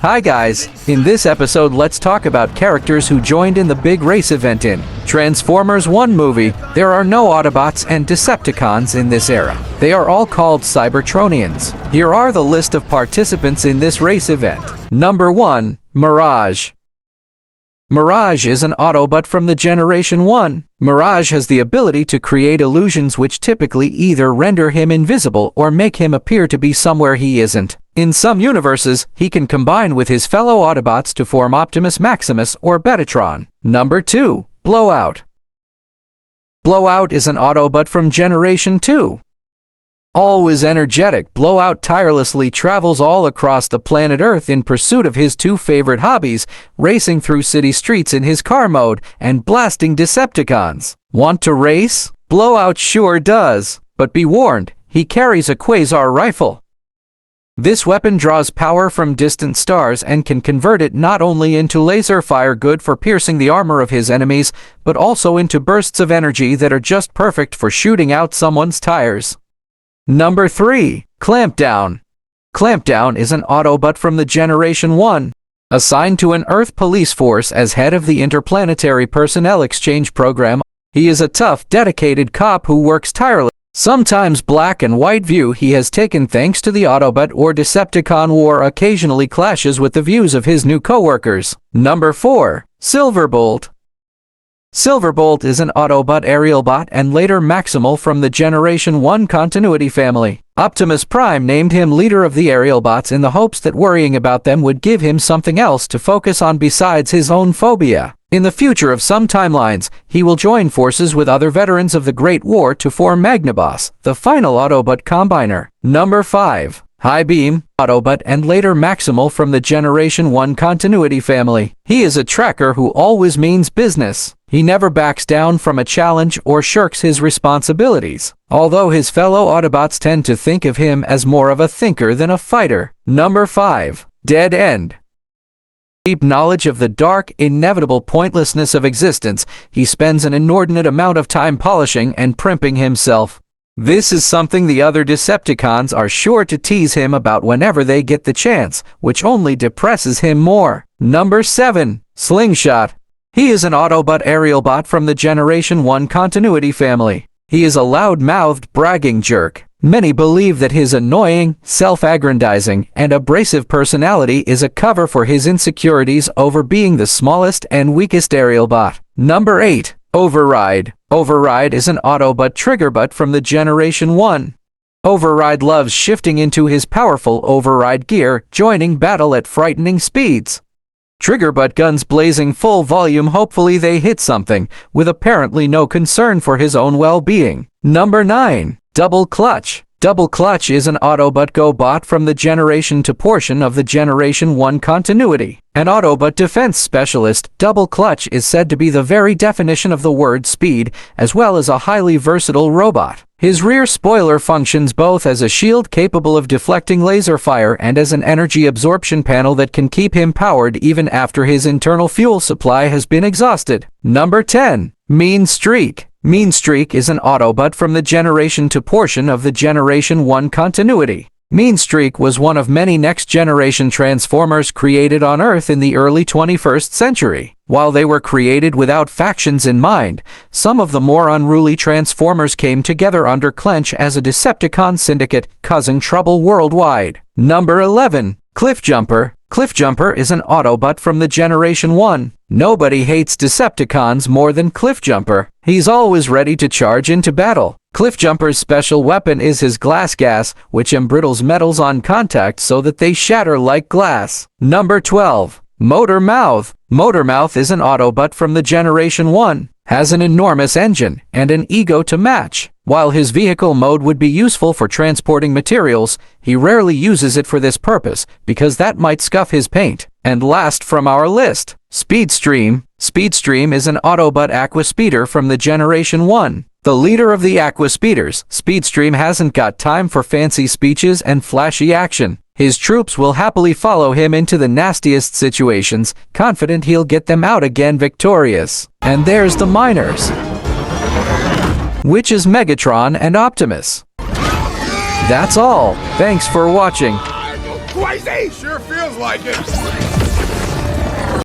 Hi guys, in this episode let's talk about characters who joined in the big race event in Transformers 1 movie. There are no Autobots and Decepticons in this era. They are all called Cybertronians. Here are the list of participants in this race event. Number 1. Mirage. Mirage is an Autobot from the Generation 1. Mirage has the ability to create illusions which typically either render him invisible or make him appear to be somewhere he isn't. In some universes, he can combine with his fellow Autobots to form Optimus Maximus or Betatron. Number 2. Blowout. Blowout is an Autobot from Generation 2. Always energetic, Blowout tirelessly travels all across the planet Earth in pursuit of his two favorite hobbies, racing through city streets in his car mode and blasting Decepticons. Want to race? Blowout sure does, but be warned, he carries a quasar rifle. This weapon draws power from distant stars and can convert it not only into laser fire good for piercing the armor of his enemies, but also into bursts of energy that are just perfect for shooting out someone's tires. Number 3. Clampdown. Clampdown is an Autobot from the Generation 1. Assigned to an Earth police force as head of the Interplanetary Personnel Exchange Program, he is a tough, dedicated cop who works tirelessly. Sometimes black and white view he has taken thanks to the Autobot or Decepticon war occasionally clashes with the views of his new co-workers. Number 4. Silverbolt. Silverbolt is an Autobot aerial bot and later Maximal from the Generation 1 continuity family. Optimus Prime named him leader of the aerial bots in the hopes that worrying about them would give him something else to focus on besides his own phobia. In the future of some timelines, he will join forces with other veterans of the Great War to form Magnaboss, the final Autobot combiner. Number 5. High Beam, Autobot and later Maximal from the Generation 1 continuity family. He is a tracker who always means business. He never backs down from a challenge or shirks his responsibilities, although his fellow Autobots tend to think of him as more of a thinker than a fighter. Number 5. Dead End. Deep knowledge of the dark, inevitable pointlessness of existence, he spends an inordinate amount of time polishing and primping himself. This is something the other Decepticons are sure to tease him about whenever they get the chance, which only depresses him more. Number 7. Slingshot. He is an Autobot aerial bot from the Generation 1 continuity family. He is a loud-mouthed, bragging jerk. Many believe that his annoying, self-aggrandizing, and abrasive personality is a cover for his insecurities over being the smallest and weakest aerial bot. Number 8. Override. Override is an Autobot triggerbot from the Generation 1. Override loves shifting into his powerful override gear, joining battle at frightening speeds. Triggerbot guns blazing full volume, hopefully they hit something, with apparently no concern for his own well-being. Number 9. Double Clutch. Double Clutch is an Autobot GoBot from the Generation 2 portion of the Generation 1 continuity. An Autobot defense specialist, Double Clutch is said to be the very definition of the word speed, as well as a highly versatile robot. His rear spoiler functions both as a shield capable of deflecting laser fire and as an energy absorption panel that can keep him powered even after his internal fuel supply has been exhausted. Number 10. Mean Streak. Mean Streak is an Autobot from the Generation 2 portion of the Generation 1 continuity. Mean Streak was one of many next-generation Transformers created on Earth in the early 21st century. While they were created without factions in mind, some of the more unruly Transformers came together under Clench as a Decepticon syndicate, causing trouble worldwide. Number 11. Cliffjumper. Cliffjumper is an Autobot from the Generation 1. Nobody hates Decepticons more than Cliffjumper. He's always ready to charge into battle. Cliffjumper's special weapon is his glass gas, which embrittles metals on contact so that they shatter like glass. Number 12. Motor Mouth. Motor Mouth is an Autobot from the Generation 1. Has an enormous engine and an ego to match. While his vehicle mode would be useful for transporting materials, he rarely uses it for this purpose because that might scuff his paint. And last from our list, Speedstream. Speedstream is an Autobot Aquaspeeder from the Generation 1. The leader of the Aquaspeeders, Speedstream hasn't got time for fancy speeches and flashy action. His troops will happily follow him into the nastiest situations, confident he'll get them out again victorious. And there's the miners, which is Megatron and Optimus. That's all. Thanks for watching. crazy? Sure feels like it.